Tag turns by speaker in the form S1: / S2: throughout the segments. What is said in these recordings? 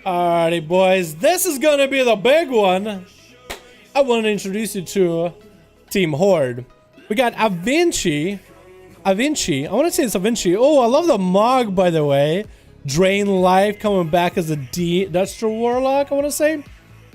S1: Alrighty, boys, this is gonna be the big one. I want to introduce you to Team Horde. We got Avinci. I want to say it's Avinci. Oh, I love the Mog, by the way. Drain Life coming back as a Dexter Warlock, I want to say.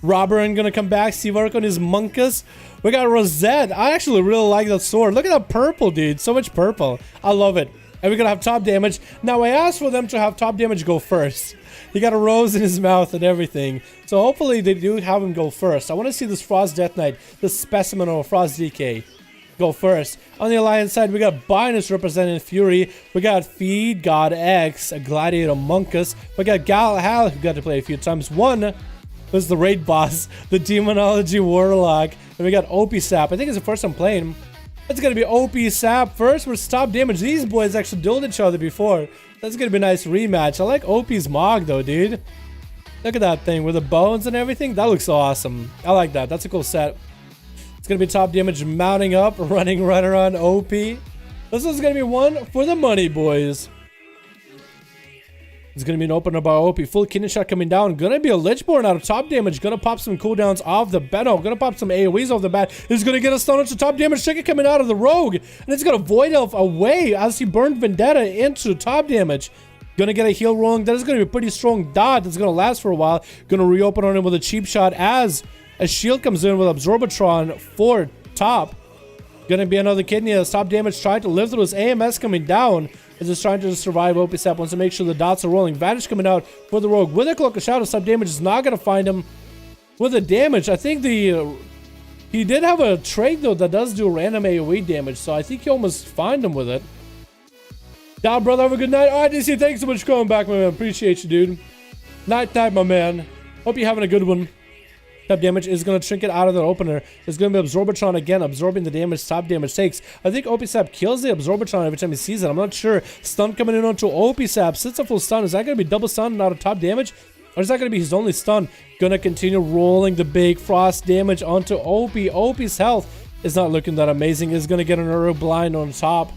S1: Robert gonna come back. Steve Ark on his Monkus. We got Rosette. I actually really like that sword. Look at that purple, dude. So much purple. I love it. And we're gonna have top damage. Now, I asked for them to have top damage go first. He got a rose in his mouth and everything. So hopefully they do have him go first. I want to see this Frost Death Knight, this specimen of Frost DK, go first. On the Alliance side, we got Binus representing Fury. We got Feed, God X, a Gladiator Monkus. We got Galahal, who got to play a few times. One was the raid boss, the Demonology Warlock. And we got OP Sap. I think it's the first time playing. It's going to be OP Sap first versus top damage. These boys actually dueled each other before. That's going to be a nice rematch. I like OP's Mog though, dude. Look at that thing with the bones and everything. That looks awesome. I like that. That's a cool set. It's going to be top damage mounting up, running right around OP. This is going to be one for the money, boys. It's going to be an opener by OP. Full kidney shot coming down. Going to be a Lichborn out of top damage. Going to pop some cooldowns off the Benno. Going to pop some AoEs off the bat. He's going to get a stun to top damage. Chicken coming out of the Rogue. And it's going to Void Elf away as he burned Vendetta into top damage. Going to get a heal rolling. That is going to be a pretty strong dot. That's going to last for a while. Going to reopen on him with a cheap shot as a shield comes in with Absorbatron for top. Going to be another kidney as top damage trying to live through his AMS coming down. Is just trying to survive. OP Sap wants to make sure the dots are rolling. Vanish coming out for the Rogue. With a Cloak of Shadow, top damage is not going to find him with the damage. I think he did have a trait though that does do random AoE damage, so I think he almost find him with it. Yeah, brother, have a good night. Alright, DC, thanks so much for coming back, my man. Appreciate you, dude. Night, my man. Hope you're having a good one. Top damage is going to shrink it out of the opener. It's going to be Absorbatron again, absorbing the damage top damage takes. I think OP Sap kills the Absorbatron every time he sees it. I'm not sure. Stun coming in onto OP Sap. Sits a full stun. Is that going to be double stun and out of top damage? Or is that going to be his only stun? Going to continue rolling the big frost damage onto OP. OP's health is not looking that amazing. Is going to get an Uro blind on top.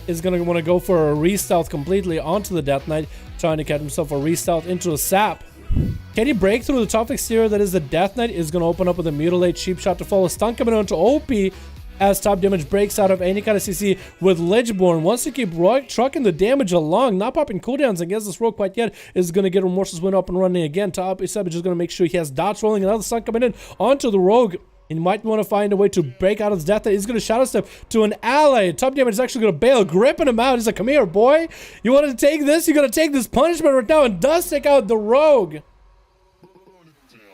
S1: Is going to want to go for a re-stealth completely onto the Death Knight. Trying to get himself a re-stealth into a Sap. Can he break through the tough exterior that is the Death Knight? Is going to open up with a Mutilate, cheap shot to follow. Stun coming onto OP as top damage breaks out of any kind of CC with Lichborn. Wants to keep trucking the damage along, not popping cooldowns against this Rogue quite yet. Is going to get Remorseless Wind up and running again. Top is just going to make sure he has dots rolling. Another stun coming in onto the Rogue. He might want to find a way to break out of his Death Knight. He's going to Shadow Step to an ally. Top damage is actually going to bail, gripping him out. He's like, come here, boy. You want to take this? You're going to take this punishment right now, and does take out the Rogue.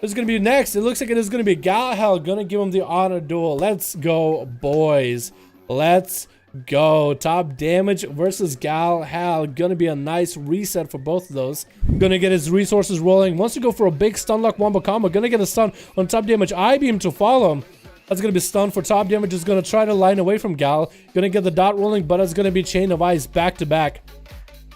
S1: It's going to be next. It looks like it is going to be Galahal going to give him the honor duel. Let's go, boys. Let's go. Top damage versus Galahal. Going to be a nice reset for both of those. Going to get his resources rolling. Wants to go for a big stun lock wombo combo. Going to get a stun on top damage. I-beam to follow him. That's going to be stun for top damage. Is going to try to line away from Gal. Going to get the dot rolling, but it's going to be Chain of Ice back to back.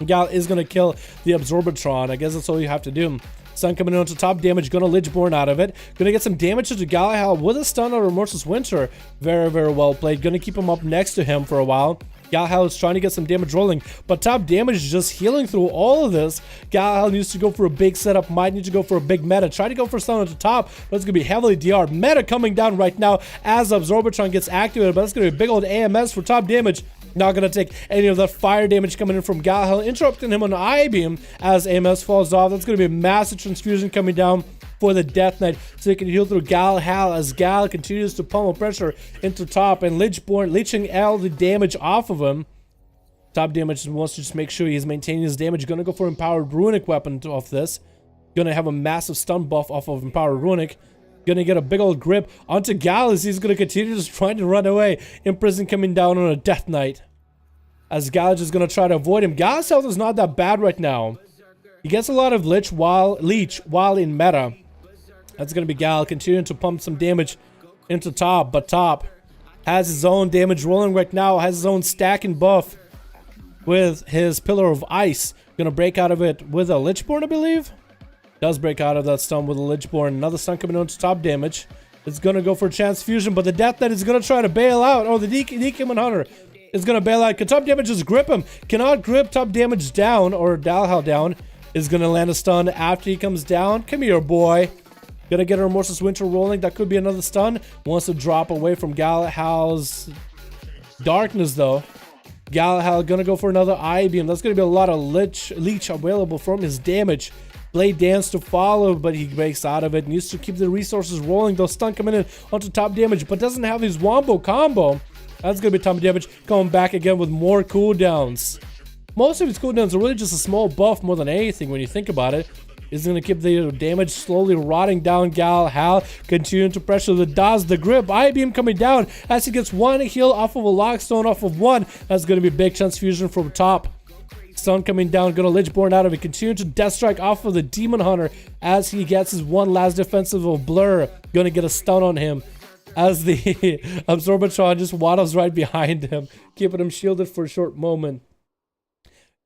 S1: Gal is going to kill the Absorbatron. I guess that's all you have to do. Stun coming in onto top damage, gonna Lichborn out of it. Gonna get some damage to Galahal with a stun on Remorseless Winter. Very, very well played. Gonna keep him up next to him for a while. Galahal is trying to get some damage rolling, but top damage is just healing through all of this. Galahal needs to go for a big setup, might need to go for a big meta. Try to go for stun on the top, but it's gonna be heavily DR. Meta coming down right now as Absorbatron gets activated, but it's gonna be a big old AMS for top damage. Not going to take any of that fire damage coming in from Galahal, interrupting him on the I-beam as AMS falls off. That's going to be a massive transfusion coming down for the Death Knight, so he can heal through Galahal as Gal continues to pummel pressure into top, and Lichborn leeching all the damage off of him. Top damage wants to just make sure he's maintaining his damage. Going to go for Empowered Runic weapon off this. Going to have a massive stun buff off of Empowered Runic. Going to get a big old grip onto Gal as he's going to continue just trying to run away. Imprison coming down on a Death Knight. As Gal is going to try to avoid him. Gal's health is not that bad right now. He gets a lot of leech while in meta. That's going to be Gal continuing to pump some damage into top. But top has his own damage rolling right now. Has his own stack and buff. with his Pillar of Ice. Gonna break out of it with a Lichborn, I believe. Does break out of that stun with a Lichborn. Another stun coming on to top damage. It's gonna go for a chance fusion, but the Death Knight is gonna try to bail out. Oh, the Demon Hunter is gonna bail out. Can top damage just grip him? Cannot grip top damage down, or Dalhal down. Is gonna land a stun after he comes down. Come here, boy. Gonna get a Remorseless Winter rolling. That could be another stun. Wants to drop away from Galahal's darkness, though. Galahal gonna go for another Eye Beam. That's gonna be a lot of leech available from his damage. Blade Dance to follow, but he breaks out of it. Needs to keep the resources rolling. Those stun coming in onto top damage, but doesn't have his Wombo combo. That's gonna be top damage. Coming back again with more cooldowns. Most of his cooldowns are really just a small buff more than anything when you think about it. Is going to keep the damage slowly rotting down. Galahal continuing to pressure the Daz, the grip. Eye Beam coming down as he gets one heal off of a Lockstone off of one. That's going to be big chance fusion from top. Stun coming down, going to Lichborn out of it. Continue to Death Strike off of the Demon Hunter as he gets his one last defensive of Blur. Going to get a stun on him as the Absorbatron just waddles right behind him, keeping him shielded for a short moment.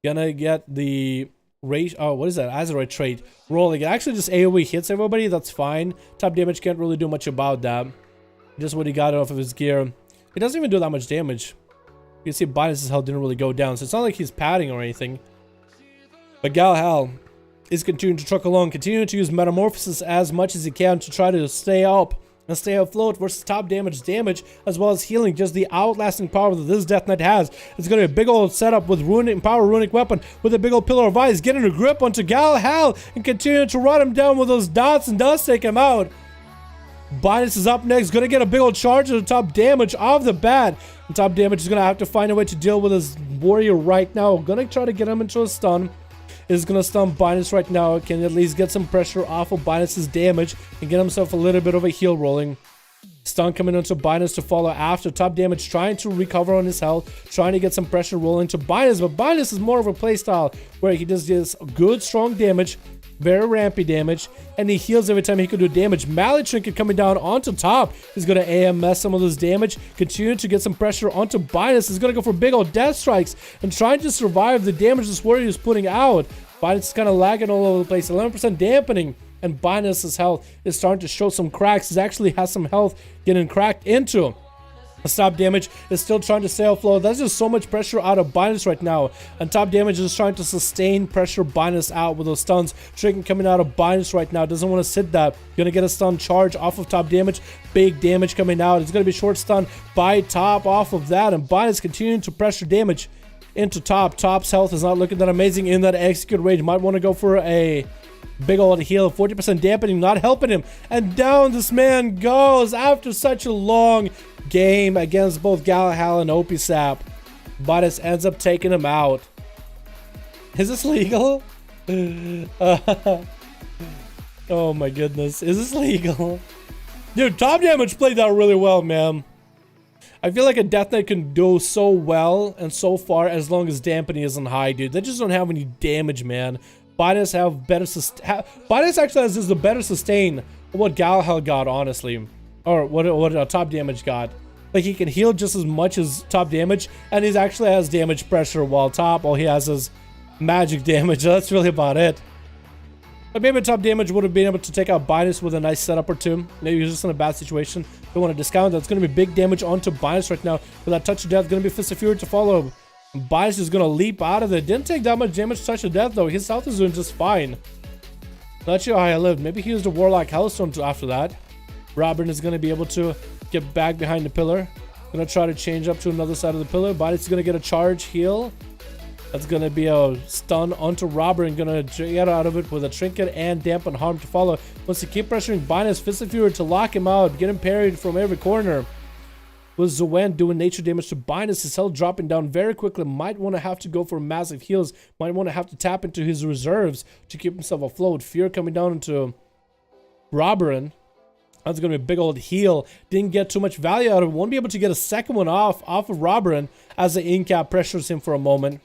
S1: Gonna get the what is that? Azeroth trait rolling. It actually just AoE hits everybody. That's fine. Top damage can't really do much about that. Just what he got off of his gear. It doesn't even do that much damage. You can see Binus' health didn't really go down, so it's not like he's padding or anything. But Galahal is continuing to truck along, continuing to use Metamorphosis as much as he can to try to stay up and stay afloat versus top damage, as well as healing. Just the outlasting power that this Death Knight has. It's going to be a big old setup with runic weapon, with a big old Pillar of Ice, getting a grip onto Galahal and continuing to run him down with those dots, and does take him out. Binus is up next, going to get a big old charge of the top damage off the bat. And top damage is going to have to find a way to deal with his warrior right now. Going to try to get him into a stun. Is going to stun Binus right now. Can at least get some pressure off of Binus' damage and get himself a little bit of a heal rolling. Stun coming onto Binus to follow after. Top damage trying to recover on his health, trying to get some pressure rolling to Binus, but Binus is more of a playstyle where he does this good strong damage, very rampy damage, and he heals every time he can do damage. Mallet Trinket coming down onto top. He's going to AMS some of this damage, continue to get some pressure onto Binus. He's going to go for big old death strikes and trying to survive the damage this warrior is putting out. Binus is kind of lagging all over the place. 11% dampening, and Binus' health is starting to show some cracks. He actually has some health getting cracked into. Stop damage is still trying to stay afloat. That's just so much pressure out of Binus right now. And top damage is trying to sustain pressure Binus out with those stuns. Trinket coming out of Binus right now. Doesn't want to sit that. Gonna get a stun charge off of top damage. Big damage coming out. It's gonna be short stun by top off of that. And Binus continuing to pressure damage into top. Top's health is not looking that amazing in that execute range. Might want to go for a big old heal. 40% dampening, not helping him. And down this man goes after such a long game against both Galahal and Opisap. Binus ends up taking him out. Is this legal? Oh my goodness. Is this legal? Dude, top damage played that really well, man. I feel like a Death Knight can do so well and so far as long as dampening isn't high, dude. They just don't have any damage, man. Binus have better Binus actually has the better sustain of what Galahal got, honestly. Or what top damage got. Like, he can heal just as much as top damage, and he actually has damage pressure, while top, all he has is magic damage. That's really about it. But maybe top damage would have been able to take out Binus with a nice setup or two. Maybe he's just in a bad situation. Don't want to discount that. It's going to be big damage onto Binus right now. With that touch of death, going to be Fist of Fury to follow. Binus is going to leap out of it. Didn't take that much damage touch of death, though. His health is doing just fine. Not sure how I lived. Maybe he used a Warlock Hellstone after that. Robin is going to be able to get back behind the pillar. Going to try to change up to another side of the pillar. Binus is going to get a charge heal. That's going to be a stun onto Robber and going to get out of it with a Trinket and Dampen Harm to follow. Wants to keep pressuring Binus. Fist of Fury to lock him out. Get him parried from every corner. With Zoan doing nature damage to Binus. His health dropping down very quickly. Might want to have to go for massive heals. Might want to have to tap into his reserves to keep himself afloat. Fear coming down into Robberin. That's going to be a big old heal. Didn't get too much value out of it. Won't be able to get a second one off of Robberin as the in-cap pressures him for a moment.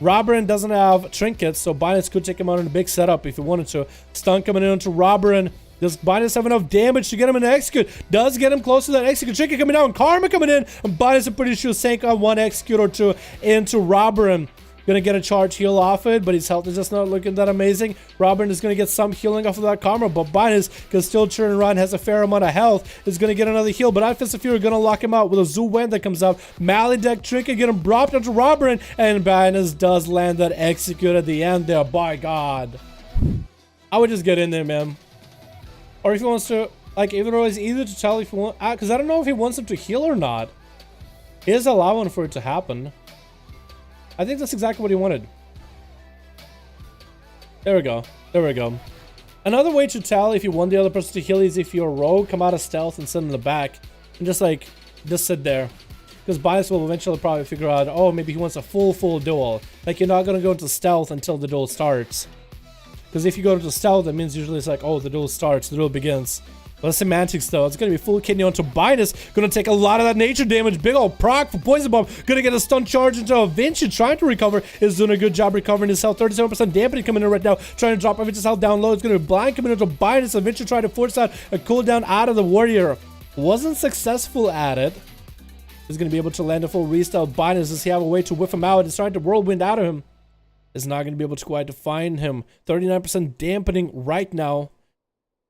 S1: Robberin doesn't have trinkets, so Binus could take him out in a big setup if he wanted to. Stun coming in onto Robberin. Does Binus have enough damage to get him an execute? Does get him close to that execute. Chicken coming down. Karma coming in. And Binus, I'm pretty sure, sank on one execute or two into Robin. Gonna get a charge heal off it, but his health is just not looking that amazing. Robin is gonna get some healing off of that Karma, but Binus can still turn around, has a fair amount of health. Is gonna get another heal, but Fist of Fury gonna lock him out with a Zoo Wen that comes out. Maledicт Trinket get him dropped onto Robin, and Binus does land that execute at the end there. By God. I would just get in there, man. Or if he wants to, like, either to tell if he wants, because I don't know if he wants him to heal or not. He is allowing for it to happen. I think that's exactly what he wanted. There we go. There we go. Another way to tell if you want the other person to heal is if you're a rogue, come out of stealth and sit in the back. And just sit there. Because Binus will eventually probably figure out, oh, maybe he wants a full duel. Like, you're not going to go into stealth until the duel starts. Because if you go into stealth, that means usually it's like, oh, the duel starts, the duel begins. Well, semantics though. It's gonna be full kidney onto Binus. Gonna take a lot of that nature damage. Big old proc for Poison Bomb. Gonna get a stun charge into Vinci. Trying to recover. Is doing a good job recovering his health. 37% dampening coming in right now. Trying to drop Vinci's health down low. It's gonna be blind coming into Binus. Vinci trying to force out a cooldown out of the warrior. Wasn't successful at it. He's gonna be able to land a full restyle. Binus, does he have a way to whiff him out? He's trying to whirlwind out of him. Is not gonna be able to quite define him. 39% dampening right now.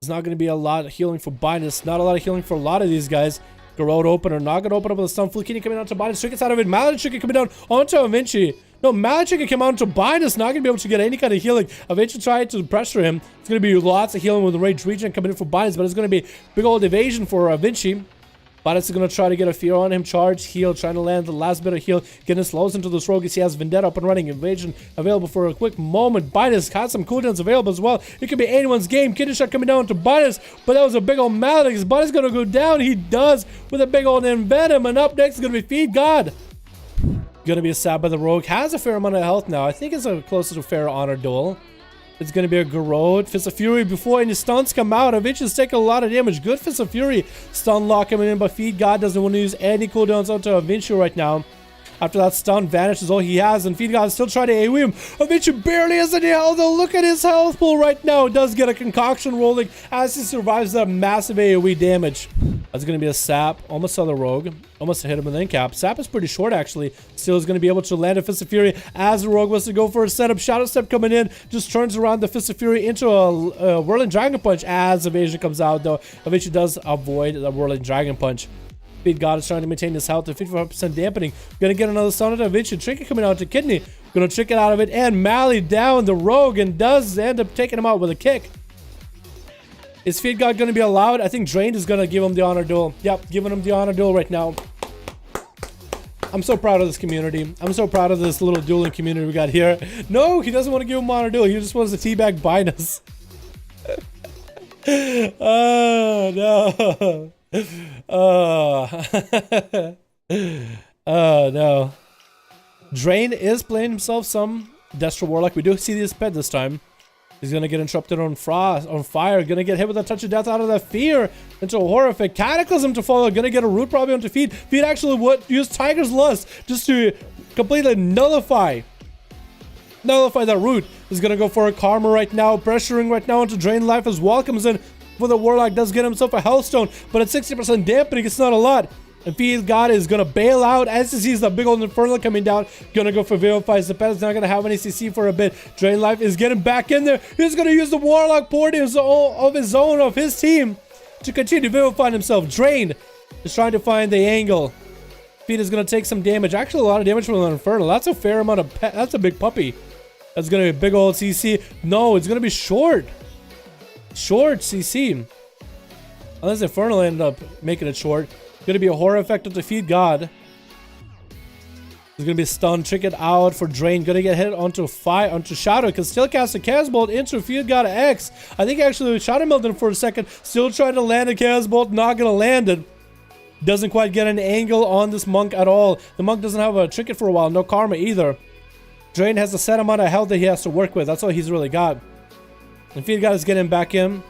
S1: There's not going to be a lot of healing for Binus. Not a lot of healing for a lot of these guys. Garrote opener. Not going to open up with a stun. Fluke coming out to Binus. Trickets out of it. Maledicт coming down onto Vinci. No, Maledict came out onto Binus. Not going to be able to get any kind of healing. Vinci tried to pressure him. It's going to be lots of healing with the Rage Regen coming in for Binus. But it's going to be big old evasion for Vinci. Binus is going to try to get a fear on him. Charge, heal, trying to land the last bit of heal. Getting slows into this rogue as he has Vendetta up and running. Invasion available for a quick moment. Binus has some cooldowns available as well. It could be anyone's game. Kidney Shot coming down to Binus, but that was a big old Maledicт. Binus going to go down. He does with a big old Envenom. And up next is going to be Feed God. Going to be a stab by the rogue. Has a fair amount of health now. I think it's a closer to fair honor duel. It's going to be a Garrote. Fist of Fury before any stuns come out. Avicii's taking a lot of damage. Good Fist of Fury. Stun lock coming in, but Feed God doesn't want to use any cooldowns onto Avicii right now. After that stun vanishes all he has, and Feed God is still trying to AoE him. Avicii barely has any health, though. Look at his health pool right now. Does get a concoction rolling as he survives that massive AoE damage. That's going to be a Sap. Almost saw the Rogue. Almost hit him with an Incap. Sap is pretty short, actually. Still is going to be able to land a Fist of Fury as the Rogue wants to go for a setup. Shadow Step coming in. Just turns around the Fist of Fury into a Whirling Dragon Punch as Evasion comes out, though. Avicii does avoid the Whirling Dragon Punch. Feed God is trying to maintain his health at 55% dampening. Gonna get another stun at Vinci. Trinket coming out to Kidney. Gonna trick it out of it and Mally down the Rogue and does end up taking him out with a kick. Is Feed God gonna be allowed? I think Drained is gonna give him the honor duel. Yep, giving him the honor duel right now. I'm so proud of this community. I'm so proud of this little dueling community we got here. No, he doesn't want to give him honor duel. He just wants to teabag Binus. Oh, no. Oh no. Drain is playing himself some Destro Warlock. We do see this pet this time. He's gonna get interrupted on fire. Gonna get hit with a touch of death out of that fear into a horrific cataclysm to follow. Gonna get a root probably onto Feed. Feed actually would use Tiger's Lust just to completely nullify that root. Is gonna go for a Karma right now, pressuring right now into Drain Life as well. Comes in for the Warlock, does get himself a Hellstone, but at 60% dampening, it's not a lot. And Feed God is gonna bail out as he sees the big old Infernal coming down. Gonna go for Vivifies. The pet's not gonna have any CC for a bit. Drain Life is getting back in there. He's gonna use the Warlock port of his team to continue vivifying himself. Drain is trying to find the angle. Feed is gonna take some damage. Actually, a lot of damage from the Infernal. That's a fair amount of pet. That's a big puppy. That's gonna be a big old CC. No, it's gonna be short. Short CC. Unless Infernal end up making it short. Gonna be a horror effect to Feed God. There's gonna be a stun. Trick it out for Drain. Gonna get hit onto Shadow. Can still cast a Chaos Bolt into Feed God X. I think actually Shadow melted him for a second. Still trying to land a Chaos Bolt. Not gonna land it. Doesn't quite get an angle on this Monk at all. The Monk doesn't have a Trinket for a while. No Karma either. Drain has a set amount of health that he has to work with. That's all he's really got. And Feed God is getting back in.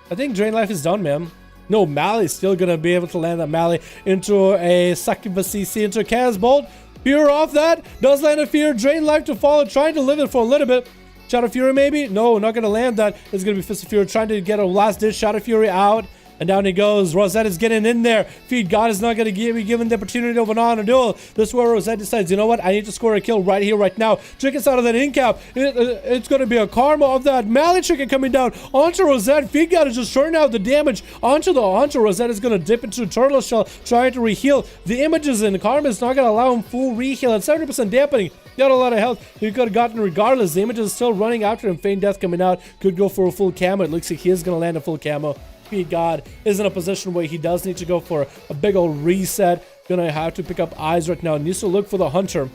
S1: I think Drain Life is done, man. No, Mally's still gonna be able to land that Mally into a Succubus CC, into a Chaos Bolt. Fear off that. Does land a Fear. Drain Life to follow. Trying to live it for a little bit. Shadow Fury maybe? No, not gonna land that. It's gonna be Fist of Fury trying to get a last ditch Shadow Fury out. And down he goes. Rosette is getting in there. Feed God is not going to be given the opportunity of an honor duel. This is where Rosette decides, you know what? I need to score a kill right here, right now. Trickets out of that in-cap. It's going to be a karma of that melee Tricket coming down onto Rosette. Feed God is just shorting out the damage onto Rosette is going to dip into Turtle Shell, trying to reheal. The images in karma is not going to allow him full reheal at 70% dampening. Got a lot of health. He could have gotten regardless. The image is still running after him. Feign Death coming out. Could go for a full camo. It looks like he is going to land a full camo. Feed God is in a position where he does need to go for a big old reset. Gonna have to pick up eyes right now. Needs to look for the hunter.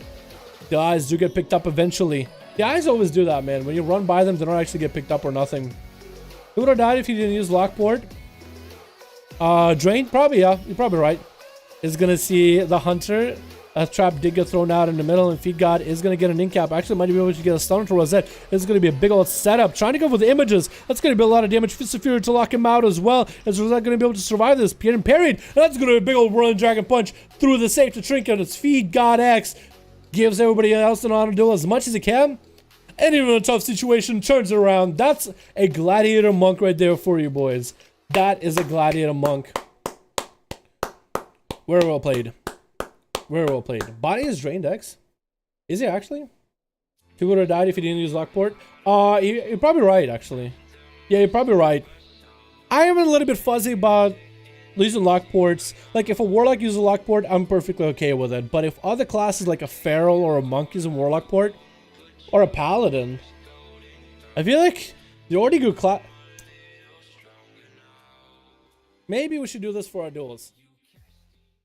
S1: The eyes do get picked up eventually. The eyes always do that, man. When you run by them, they don't actually get picked up or nothing. Who would have died if he didn't use Lockport? Drain? Probably, yeah. You're probably right. Is gonna see the hunter. A trap did get thrown out in the middle, and Feed God is going to get an in-cap. Actually, might be able to get a stun to Rosette. This is going to be a big old setup. Trying to go for the images. That's going to be a lot of damage. Fist of Fury to lock him out as well. Is Rosette going to be able to survive this? Getting parried. That's going to be a big old Whirling Dragon Punch through the safe to Trinket. It's Feed God X. Gives everybody else an honor duel as much as he can. And even in a tough situation, turns it around. That's a Gladiator Monk right there for you, boys. That is a Gladiator Monk. Very well played. Very well played. Body is drained, X. Is he actually? He would have died if he didn't use Lockport. You're probably right, actually. Yeah, you're probably right. I am a little bit fuzzy about using Lockports. Like, if a Warlock uses a Lockport, I'm perfectly okay with it. But if other classes, like a Feral or a Monk, use a Warlock port, or a Paladin, I feel like the already good class. Maybe we should do this for our duels.